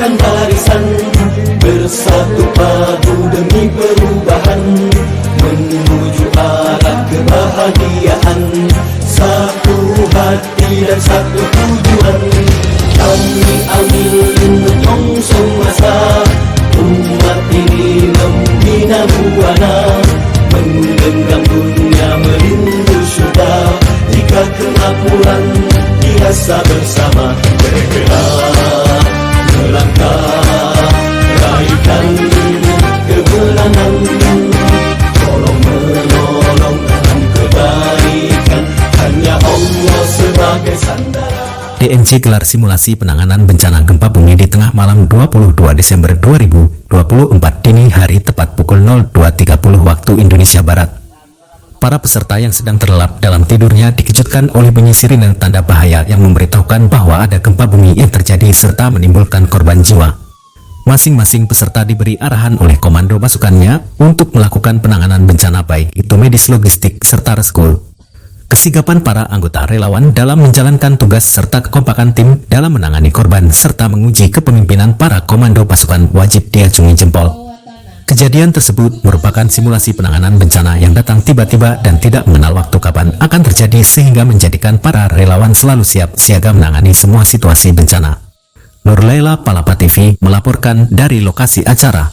gerakan barisan, bersatu padu demi perubahan, menuju arah kebahagiaan, satu hati dan satu tujuan. Kami ambil menyongsong masa, umat ini membina buana, menggenggam dunia merindu surga. Jika kemakmuran dirasa bersama, bergerak melangkah raihkan kemenangan, tolong menolong dalam kebaikan, hanya Allah sebagai sandara. DNC gelar simulasi penanganan bencana gempa bumi di tengah malam 22 Desember 2024 dini hari tepat pukul 02.30 waktu Indonesia Barat. Para peserta yang sedang terlelap dalam tidurnya dikejutkan oleh bunyi sirine tanda bahaya yang memberitahukan bahwa ada gempa bumi yang terjadi serta menimbulkan korban jiwa. Masing-masing peserta diberi arahan oleh komando pasukannya untuk melakukan penanganan bencana baik itu medis, logistik, serta reskul. Kesigapan para anggota relawan dalam menjalankan tugas serta kekompakan tim dalam menangani korban serta menguji kepemimpinan para komando pasukan wajib diacungi jempol. Kejadian tersebut merupakan simulasi penanganan bencana yang datang tiba-tiba dan tidak mengenal waktu kapan akan terjadi, sehingga menjadikan para relawan selalu siap siaga menangani semua situasi bencana. Nur Laila, Palapa TV melaporkan dari lokasi acara.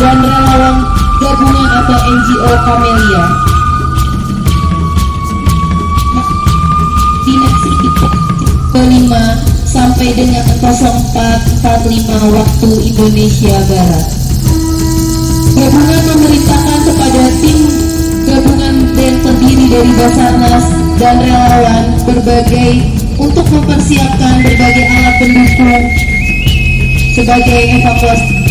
Dan relawan gabungan atau NGO Kamelia Dinasti kelima sampai dengan 04.45 waktu Indonesia Barat. Gabungan memerintahkan kepada tim gabungan yang terdiri dari Basarnas dan relawan untuk mempersiapkan berbagai alat pendukung sebagai evakuasi.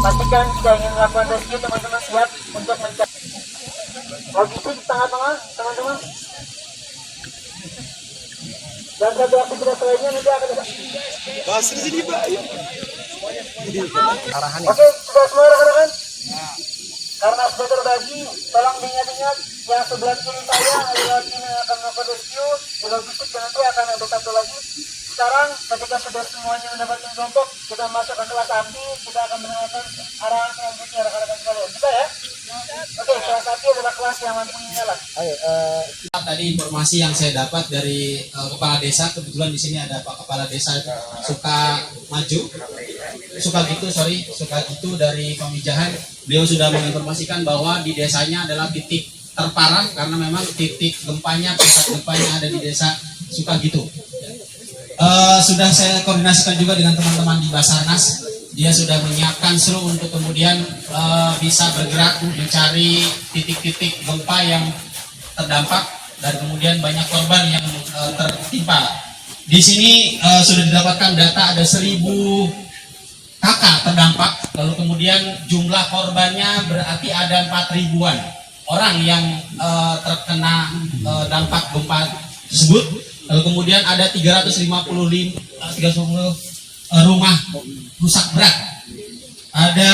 Pastikan jika ingin melakukan rescue, teman-teman siap untuk mencari logistik di tengah-tengah, teman-teman. Dan satu aktivitas lainnya nanti akan ada. Bahas di sini, Pak. Oke, sudah semua rekan-rekan? Karena sudah terbagi, tolong diingat-ingat yang sebelah kiri saya adalah tim yang akan melakukan rescue di logistik, dan nanti akan ada satu lagi. Sekarang ketika sudah semuanya mendapatkan kelompok, kita masuk ke kelas api, kita akan mendengarkan arahan selanjutnya rekan-rekan sekalian. Bisa ya? Oke, kelas api adalah kelas yang mampu menyala. Tadi informasi yang saya dapat dari kepala desa, kebetulan di sini ada Pak Kepala Desa Suka gitu dari Pamijahan. beliau sudah menginformasikan bahwa di desanya adalah titik terparah karena memang titik gempanya, pusat gempanya ada di desa Sukagitu. Sudah saya koordinasikan juga dengan teman-teman di Basarnas. Dia sudah menyiapkan seluruh untuk kemudian bisa bergerak mencari titik-titik gempa yang terdampak dan kemudian banyak korban yang tertimpa. Di sini sudah didapatkan data ada 1000 kakak terdampak, lalu kemudian jumlah korbannya berarti ada 4 ribuan orang yang terkena dampak gempa tersebut. Lalu kemudian ada 350 rumah rusak berat, ada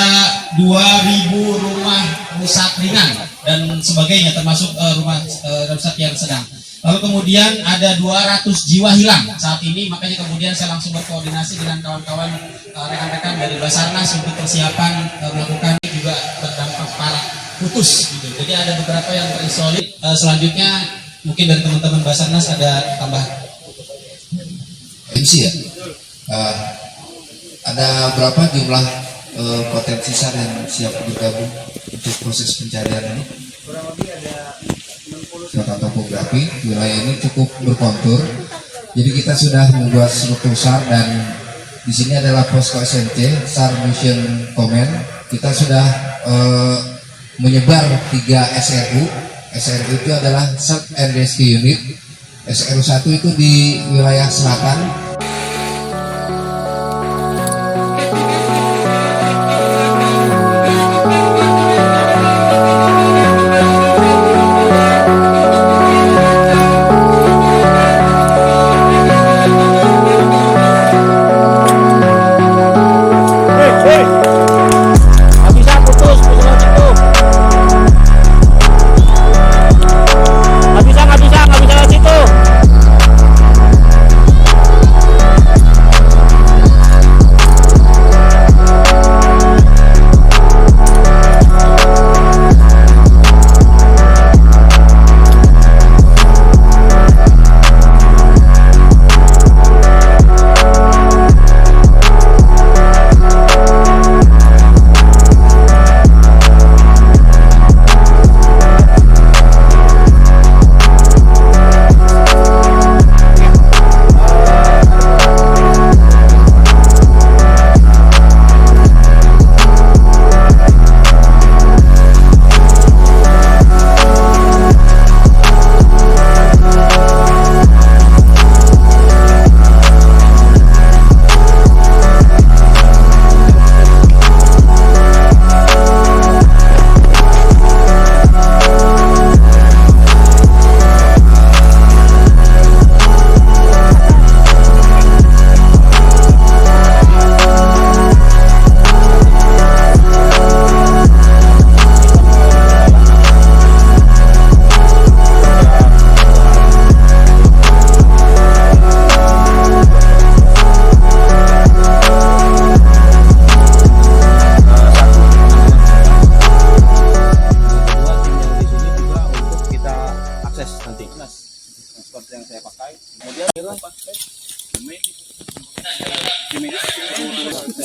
2000 rumah rusak ringan dan sebagainya, termasuk rumah rusak yang sedang. Lalu kemudian ada 200 jiwa hilang saat ini, makanya kemudian saya langsung berkoordinasi dengan kawan-kawan rekan-rekan dari Basarnas untuk persiapan melakukan juga terdampak parah putus gitu. Jadi ada beberapa yang terisolir. Selanjutnya mungkin dari teman-teman Basarnas ada tambahan. MC ya. Ada berapa jumlah potensi SAR yang siap bergabung untuk proses pencarian ini? Kurang lebih ada 60. Data topografi wilayah ini cukup berkontur, jadi kita sudah membuat struktur SAR dan di sini adalah posko SMC SAR Mission Command. Kita sudah menyebar 3 SRU. SRU itu adalah Search and Rescue Unit. SRU 1 itu di wilayah selatan.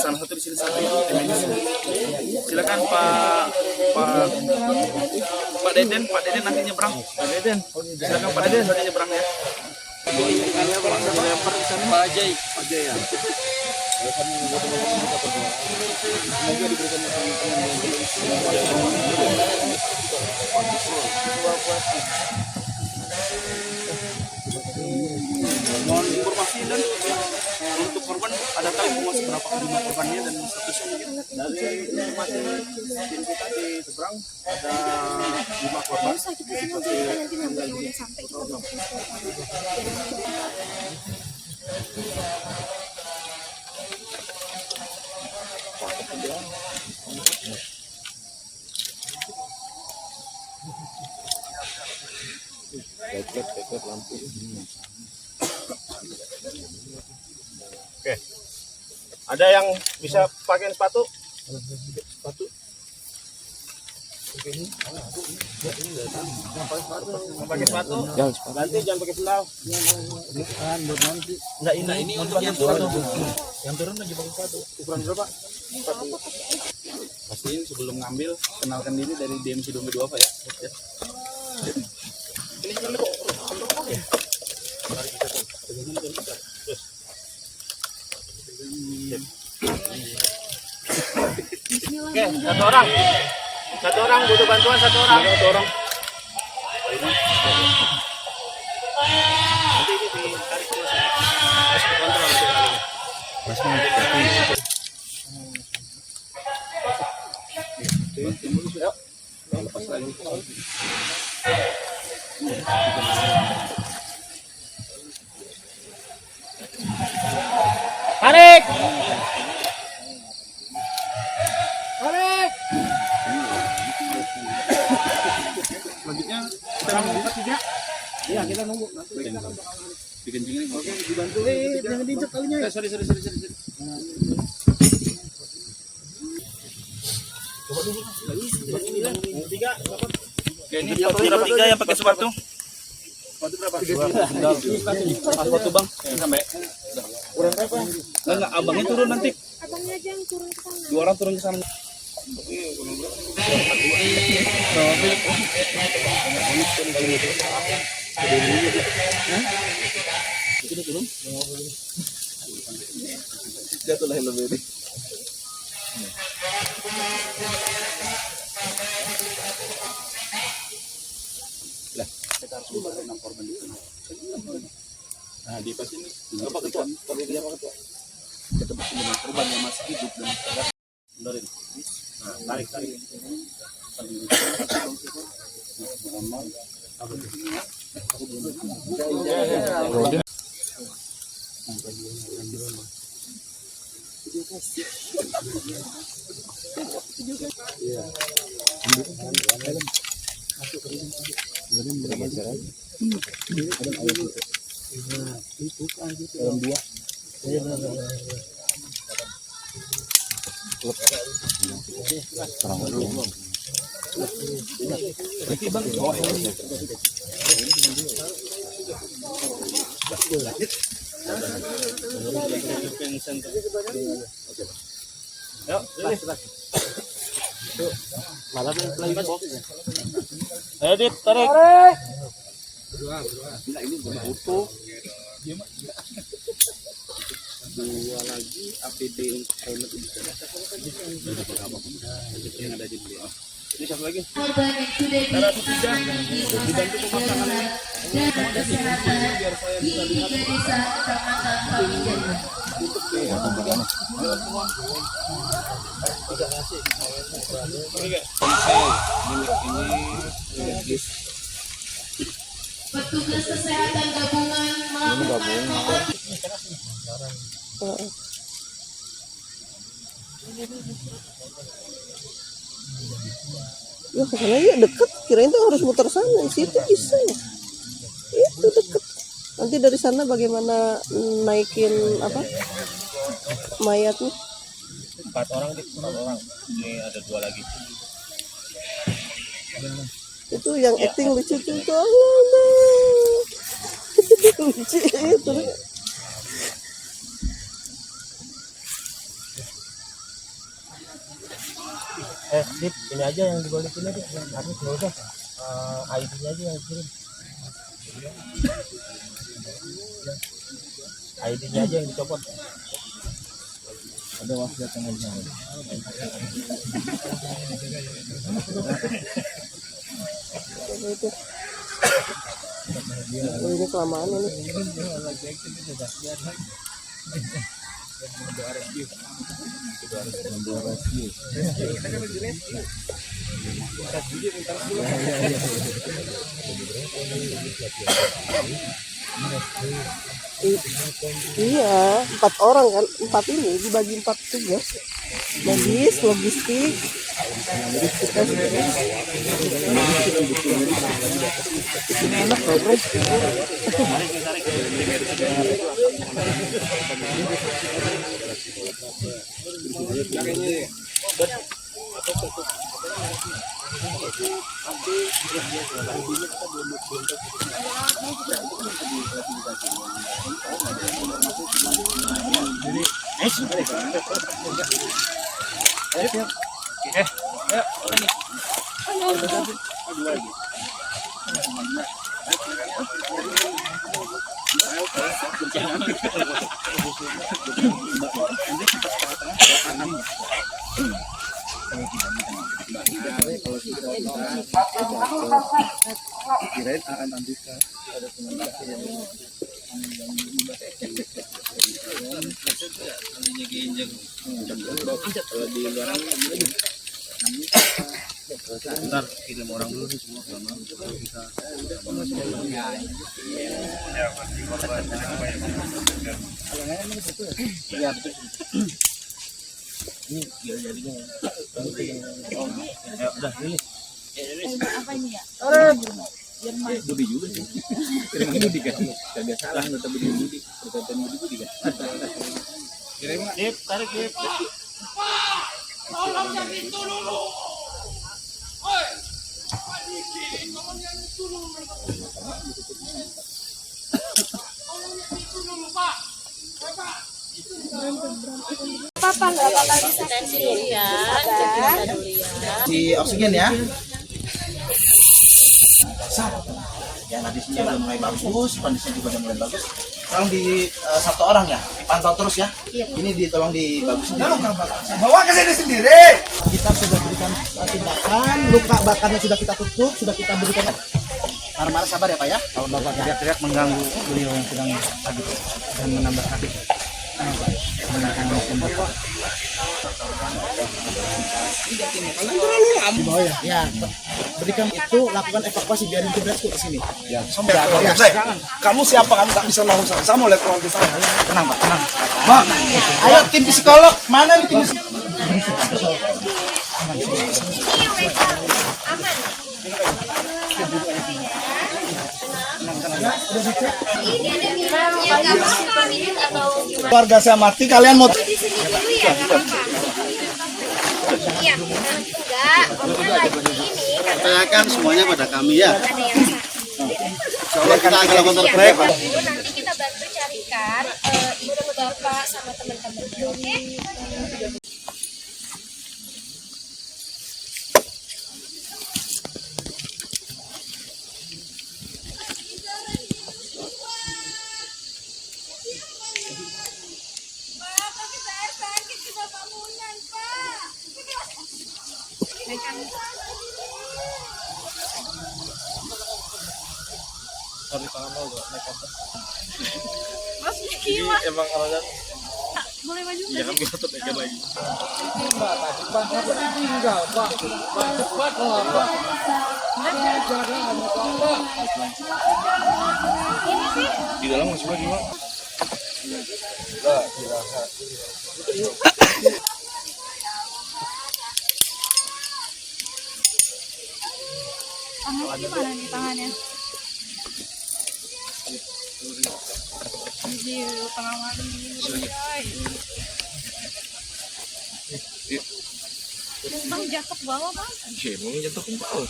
Salah satu di sini silakan Pak Deden nanti nyebrang. Pak Deden, silakan Pak Deden nanti nyebrang ya. Pak Ajay ya. Mohon informasi dan untuk korban ada tahu berapa jumlah korbannya dan statusnya mungkin. Dari informasi tim kita di seberang ada 5 korban. Oke. Ada yang bisa pakai sepatu? Sepatu. Pakai sepatu. Nanti jangan pakai sendal. Enggak ini untuk yang turun. Yang turun lagi pakai sepatu. Ukuran berapa? Sepatu. pastiin sebelum ngambil kenalkan diri dari DMC Dombe 2 Pak ya. Ini kok. Mari kita terus. Oke, satu orang butuh bantuan satu orang. Nanti ini ditarik terus ya. Harus dikontrol nanti kalinya. Yuk. Lepas lagi. Tarik. Selanjutnya kita nunggu tiga. Iya, kita nunggu. Dikencingin. Oke, dibantu. Jangan diinjak kalinya. Sorry. Coba dulu. Tiga. Oke, ini tiga yang pakai sepatu. Sepatu berapa? Sepatu Bang. Sampai. Kurang berapa? Enggak, abangnya turun nanti. Abangnya aja yang turun ke sana. Dua orang turun ke sana. Turun. Jatuh lah lebih ini. Lah, kita harus buka 6 korban di sana. Nah, di pas ini apa ketua? Kita bersama dengan korban yang masih hidup dan sadar. Benerin. Nah, tarik. Ayo Dit, tarik. Gila ini utuh. Dua lagi APD untuk helmet ini. Yang ada di beliau. Ini satu lagi. Korban yang sudah dibantu pemasangan dan kesehatan di 3 desa kecamatan Pamijaya. Petugas kesehatan gabungan melakukan Ya kesana ya deket, kirain tuh harus muter sana, situ bisa ya. Itu deket. Nanti dari sana bagaimana naikin mayatnya? 4 orang. Ini ada 2 lagi. Itu yang acting lucu tuh lucu itu. Dit, ini aja yang dibalikin aja. Habis nggak usah. ID-nya aja yang kirim. ID-nya aja yang dicopot. Ada wasiat yang lain. Itu. Ini kelamaan ini. Iya, 4 orang kan, 4 ini dibagi 4 tugas. Medis, logistik. Ini enak loh, bro. Bentar, kirim orang dulu nih semua sama kita. Ya betul. Ini biar jadinya. Ya udah ini. Apa ini ya? Budi juga sih. Kirim Budi kan. Kagak salah tetap Budi. Perkataan Budi kan. Kirim Dip, tarik Dip. Tolong jadi itu dulu. Apa nggak bakal bisa dulu ya? Si oksigen ya. Ya kondisinya udah mulai bagus, kondisinya juga udah mulai bagus. Tolong di satu orang ya, dipantau terus ya. Ini ditolong dibagusin. Bawa ke sini sendiri. Kita sudah berikan tindakan, luka bakarnya sudah kita tutup, sudah kita berikan. Marah-marah sabar ya Pak ya. Kalau Bapak teriak-teriak mengganggu beliau yang sedang sakit dan menambah sakit. Ya, berikan itu, lakukan evakuasi biarin tugasku ke sini. Ya, Kamu siapa? Kamu tak bisa langsung. Saya mau lihat orang di sana. tenang Pak, tenang. Pak, ayo tim psikolog, mana nih tim psikolog? Keluarga saya mati, kalian mau? Di sini dulu ya, nggak apa-apa. Iya, enggak. Om kan lagi ini kan Tanyakan semuanya pada kami ya. ada yang sakit. Kalau kita akan lakukan terbaik. Dulu nanti kita bantu carikan ibu bapak sama teman-teman. Emang orangnya Boleh maju iya kan kita tekan lagi. Di dalam masih lagi Pak. Tangannya gimana nih tangannya? Di tengah malam ini. Bang jatuh bawah bang. Mau jatuh ke bawah.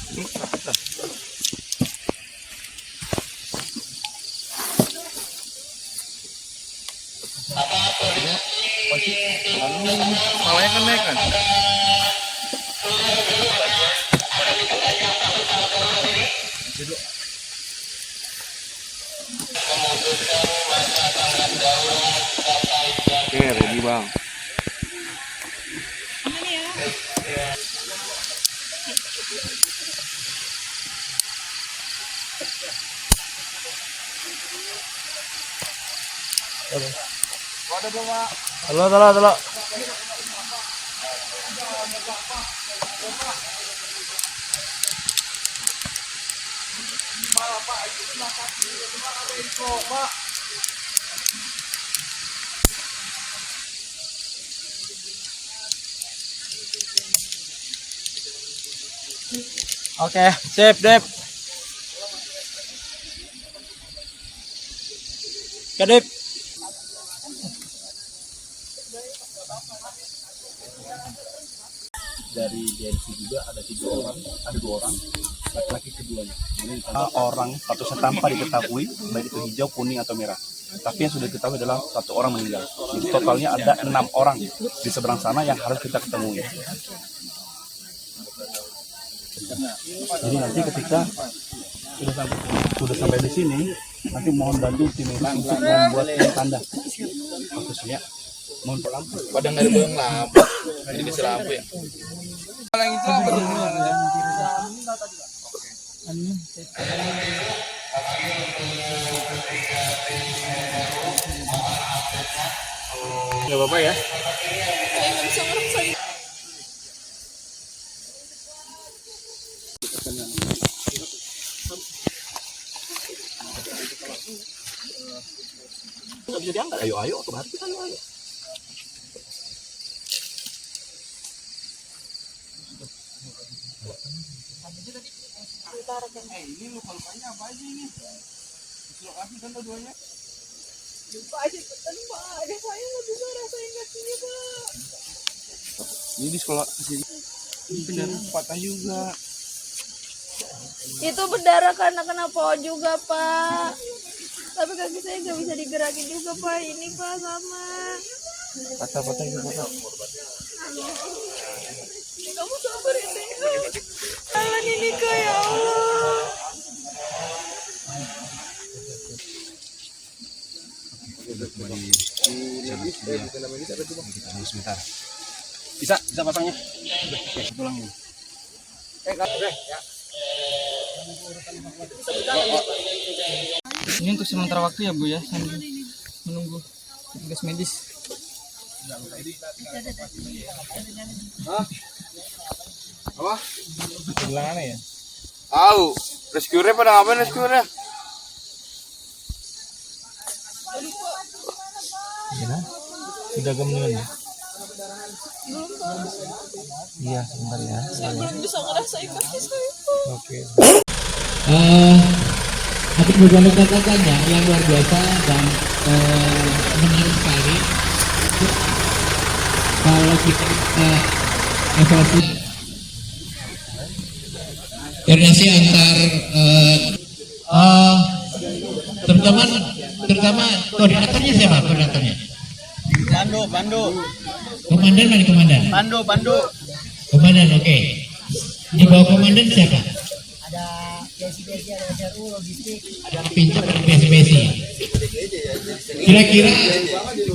Malahnya kan naik kan? Oke, ready bang. Halo. Oke, sip, Dep. Oke, Dep. Dari DNC juga ada 3 orang, ada 2 orang, laki-laki keduanya. Jadi orang statusnya tanpa diketahui, baik itu hijau, kuning atau merah. Tapi yang sudah diketahui adalah 1 orang meninggal. Jadi totalnya ada 6 orang di seberang sana yang harus kita ketemui. Jadi nanti ketika sudah sampai sudah sampai di sini, nanti mohon bantu tim ini untuk membuat tanda. Fokusnya. Mohon lampu. Pada nggak ada yang lampu, jadi bisa lampu ya. Kalau yang itu apa tuh? Nggak apa-apa ya. Nggak bisa diangkat. Ayo, berarti kan ayo. Ini lupa-lupanya apa aja ini? Lokasi kan duanya. Lupa aja petan Pak. Ada saya nggak bisa rasain kakinya Pak. Ini di sekolah sini. Ini beneran patah juga. Itu berdarah karena kena pohon juga Pak. Tapi kaki saya nggak bisa digerakin juga Pak. Ini Pak sama. Patah juga patah. Kamu sabar ya Teh. Jalan ini Kak ya Allah. Bisa pasangnya. Pulang ini. Ini untuk sementara waktu ya Bu ya, sambil menunggu petugas medis. Apa? Bilang aneh ya? Tahu, rescue-nya pada ngapain rescue-nya? Sudah gemelan ya? Iya, sebentar ya. Saya belum bisa ngerasain kaki saya. Oke. Tapi beberapa katakannya yang luar biasa dan menarik sekali. Kalau kita evaluasi koordinasi antar terutama koordinatornya siapa koordinatornya? Pandu. Komandan mana komandan? Pandu. Komandan oke. Di bawah komandan siapa? Ada PSBC, ada SRU, logistik, Ada pincap dan PSBC. Kira-kira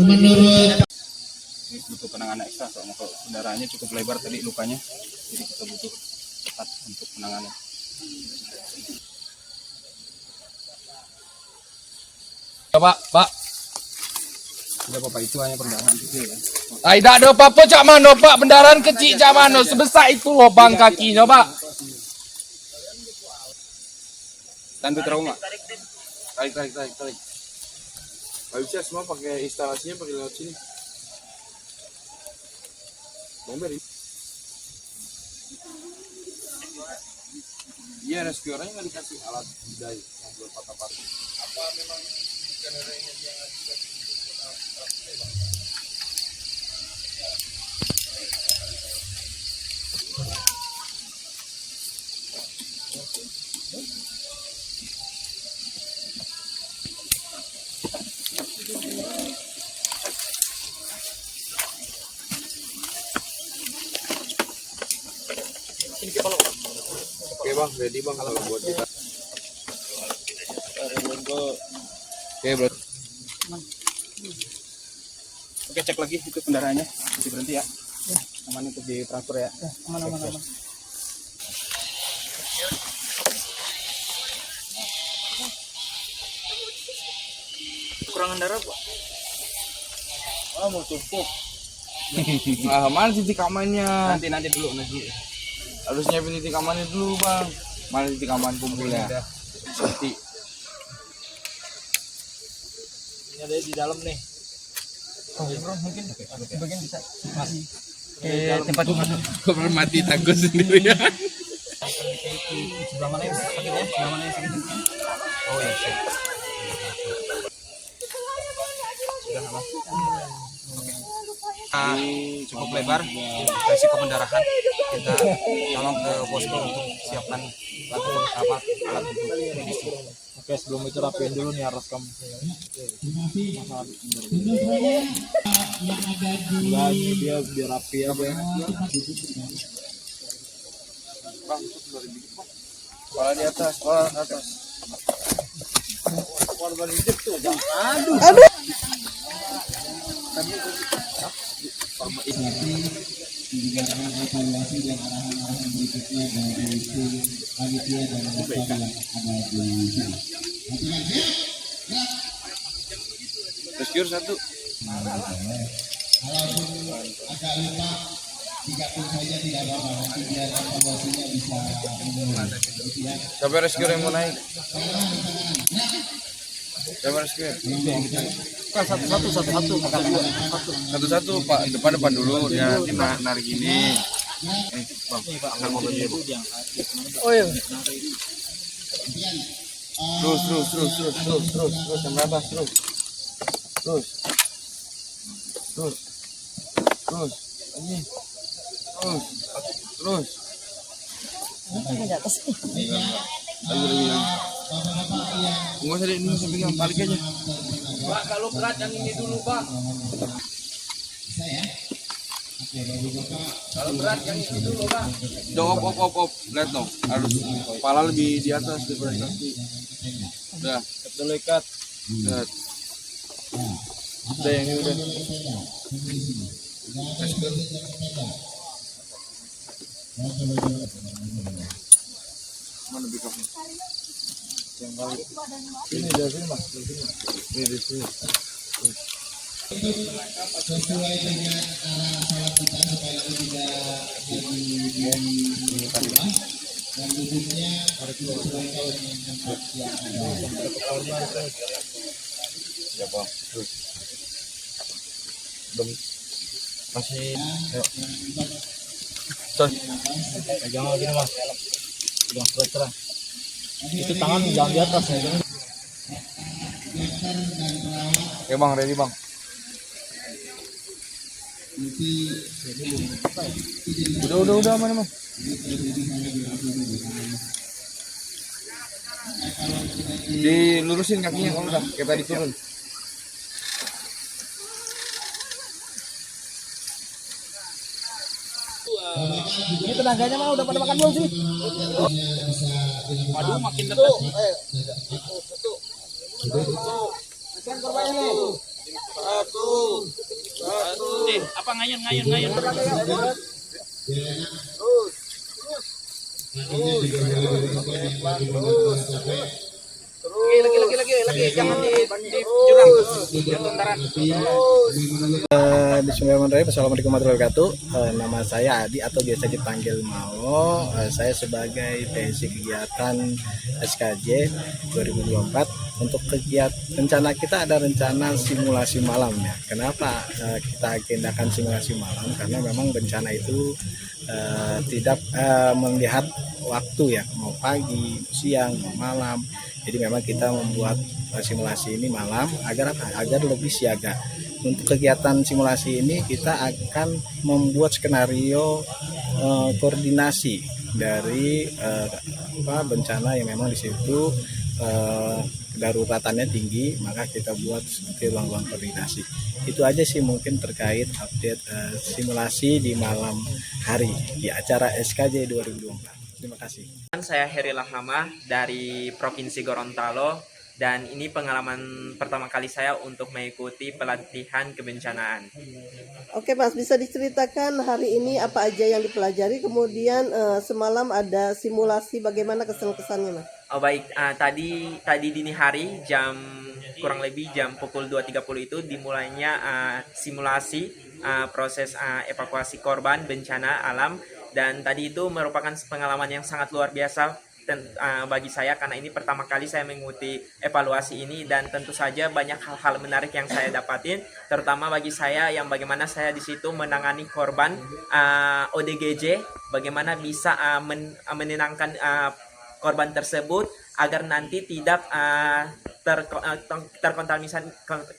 menurut Butuh penanganan ekstra soalnya kalau kendaraannya cukup lebar tadi lukanya, jadi kita butuh cepat untuk penanganan. Pak. Tidak apa-apa, itu hanya pendarahan kecil ya. Tidak ada apa-apa cak mano Pak, bendaran kecil cak mano sebesar itu lubang kakinya Pak. Tantu trauma. Tarik. Gak bisa semua pakai instalasinya pakai lewat sini. Bomber ini. Iya, rescuernya nggak dikasih alat dai yang buat patah-patah. Apa memang skenario yang Oke bang, ready bang kalau buat kita. Oke bro. Oke, cek lagi itu kendaraannya, masih berhenti ya. Aman untuk ditransfer ya. Aman. Kekurangan darah Pak. Mau tumpuk. Mana titik amannya? Nanti dulu. Harus nyiapin titik amannya dulu bang. Mana titik aman kumpulnya? Seperti Ini ada di dalam nih. Oh, bro, mungkin bagian bisa masih tempat kau mati takut sendiri ya. sebelah mana yang sakitnya? Sebelah mana yang sakitnya? Oh ya, siap. Sudah aman. Ini cukup lebar, resiko pendarahan. Kita tolong ke posko untuk siapkan alat untuk medis. Oke, sebelum itu rapiin dulu nih harus kamu. Lagi dia biar rapi ya, Bang. Bang, itu dari dikit bang. Kepala di atas, kepala atas. korban hidup tuh. Aduh. Aduh. Rescue satu. Siapa rescue yang mau naik? Siapa rescue? Kan satu-satu Satu-satu Pak, depan dulu dia nanti narik ini. Bang, angkat mobil dia. Oh iya. Terus sampai atas terus. Ini. Terus. Nggak usah ini pegang balik aja. Pak, kalau berat yang ini dulu, Pak. Kalau berat yang ini dulu, Pak. Op. Lihat dong. Harus kepala lebih di atas daripada kaki. Udah. Dulu ikat. Udah yang ini udah. Mana pickupnya? Yang balik. Ini dari sini mas. Ini di sini. Sesuai dengan arahan salah kita supaya tidak jadi dan duduknya disesuaikan dengan tempat yang ada. Ya bang. Terus. Masih. Pegang lagi nih, Mas. Pegang terang. Itu tangan jangan di atas ya. Ya bang, ready bang. Udah mana bang? Dilurusin kakinya kalau udah kayak tadi turun. Ini tenaganya mah udah pada makan belum sih? Aduh, makin dekat. Satu. Nih, apa ngayun. Lagi, jangan di jurang. Bismillahirrahmanirrahim. Assalamualaikum warahmatullahi wabarakatuh. Nama saya Adi atau biasa dipanggil Mao. Saya sebagai PNC kegiatan SKJ 2024. Untuk kegiatan rencana kita ada rencana simulasi malam ya. Kenapa kita agendakan simulasi malam? Karena memang bencana itu tidak melihat waktu ya, mau pagi, siang, mau malam. Jadi memang kita membuat simulasi ini malam agar lebih siaga. Untuk kegiatan simulasi ini kita akan membuat skenario koordinasi dari bencana yang memang di situ daruratannya tinggi, maka kita buat seperti ruang-ruang koordinasi. Itu aja sih mungkin terkait update simulasi di malam hari di acara SKJ 2024. Terima kasih. Saya Heri Lahama dari Provinsi Gorontalo dan ini pengalaman pertama kali saya untuk mengikuti pelatihan kebencanaan. Oke Mas, bisa diceritakan hari ini apa aja yang dipelajari, kemudian semalam ada simulasi, bagaimana kesan-kesannya Mas? Oh baik, tadi dini hari kurang lebih jam pukul 2.30 itu dimulainya simulasi proses evakuasi korban bencana alam. Dan tadi itu merupakan pengalaman yang sangat luar biasa bagi saya karena ini pertama kali saya mengikuti evaluasi ini dan tentu saja banyak hal-hal menarik yang saya dapatin, terutama bagi saya yang bagaimana saya di situ menangani korban ODGJ, bagaimana bisa menenangkan korban tersebut agar nanti tidak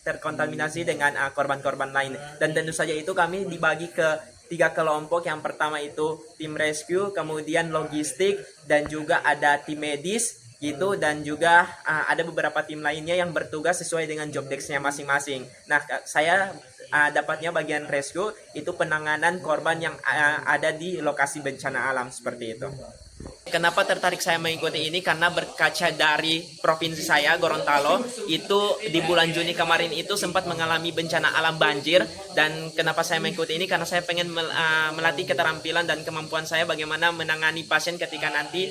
terkontaminasi dengan korban-korban lain. Dan tentu saja itu kami dibagi ke 3 kelompok. Yang pertama itu tim rescue, kemudian logistik, dan juga ada tim medis gitu, dan juga ada beberapa tim lainnya yang bertugas sesuai dengan job desk-nya masing-masing. Nah, saya dapatnya bagian rescue itu penanganan korban yang ada di lokasi bencana alam seperti itu. Kenapa tertarik saya mengikuti ini? Karena berkaca dari provinsi saya, Gorontalo, itu di bulan Juni kemarin itu sempat mengalami bencana alam banjir. Dan kenapa saya mengikuti ini? Karena saya pengen melatih keterampilan dan kemampuan saya bagaimana menangani pasien ketika nanti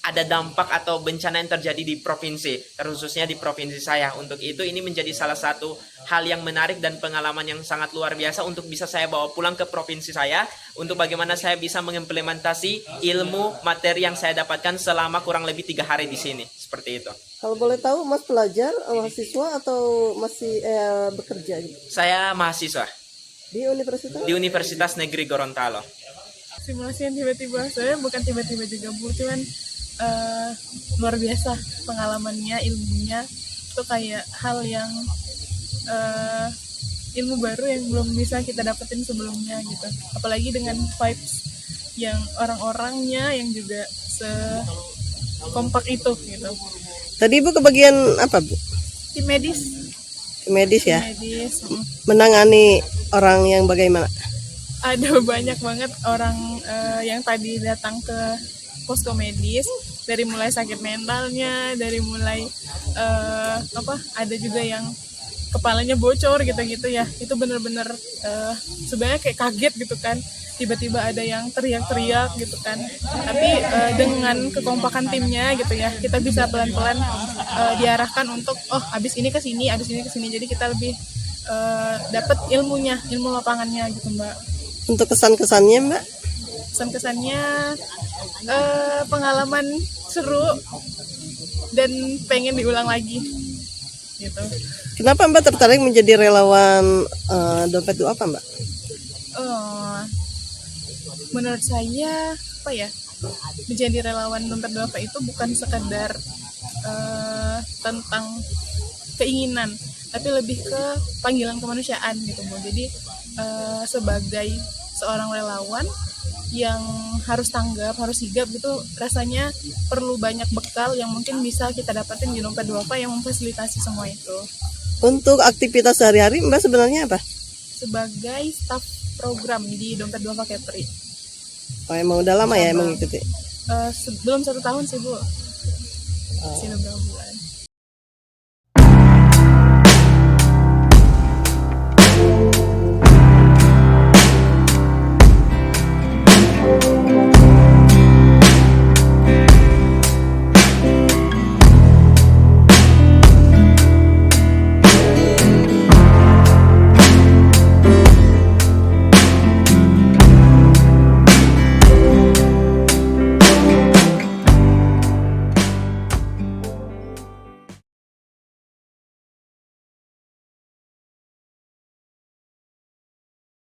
ada dampak atau bencana yang terjadi di provinsi, terkhususnya di provinsi saya. Untuk itu ini menjadi salah satu hal yang menarik dan pengalaman yang sangat luar biasa untuk bisa saya bawa pulang ke provinsi saya, untuk bagaimana saya bisa mengimplementasi ilmu materi yang saya dapatkan selama kurang lebih 3 hari di sini. Seperti itu. Kalau boleh tahu, Mas pelajar, mahasiswa atau masih bekerja gitu? Saya mahasiswa. Di universitas? Di Universitas Negeri Gorontalo. Simulasi yang tiba-tiba, saya bukan tiba-tiba juga Bu, cuman luar biasa pengalamannya, ilmunya itu kayak hal yang ilmu baru yang belum bisa kita dapetin sebelumnya gitu. Apalagi dengan vibes yang orang-orangnya yang juga sekompak itu gitu. Tadi Ibu kebagian apa, Bu? Tim medis. Tim medis ya? Tim medis. Menangani orang yang bagaimana? Ada banyak banget orang yang tadi datang ke posko medis, dari mulai sakit mentalnya, dari mulai ada juga yang kepalanya bocor gitu-gitu ya. Itu bener-bener sebenarnya kayak kaget gitu kan, tiba-tiba ada yang teriak-teriak gitu kan. Tapi dengan kekompakan timnya gitu ya, kita bisa pelan-pelan diarahkan untuk abis ini ke sini, abis ini ke sini. Jadi kita lebih dapat ilmunya, ilmu lapangannya gitu, Mbak. Untuk kesan-kesannya, Mbak? Kesan-kesannya pengalaman seru dan pengen diulang lagi gitu. Kenapa Mbak tertarik menjadi relawan Dompet Duafa, Mbak? Menurut saya menjadi relawan Dompet Duafa itu bukan sekedar tentang keinginan, tapi lebih ke panggilan kemanusiaan gitu, Bu. Jadi sebagai seorang relawan yang harus tanggap, harus sigap gitu, rasanya perlu banyak bekal yang mungkin bisa kita dapatin di Dompet Duafa yang memfasilitasi semua itu. Untuk aktivitas sehari-hari Mbak sebenarnya apa? Sebagai staf program di Dompet Duafa Kepri. Oh, emang udah lama ya mengikuti? Belum 1 tahun sih, Bu. Masih beberapa bulan.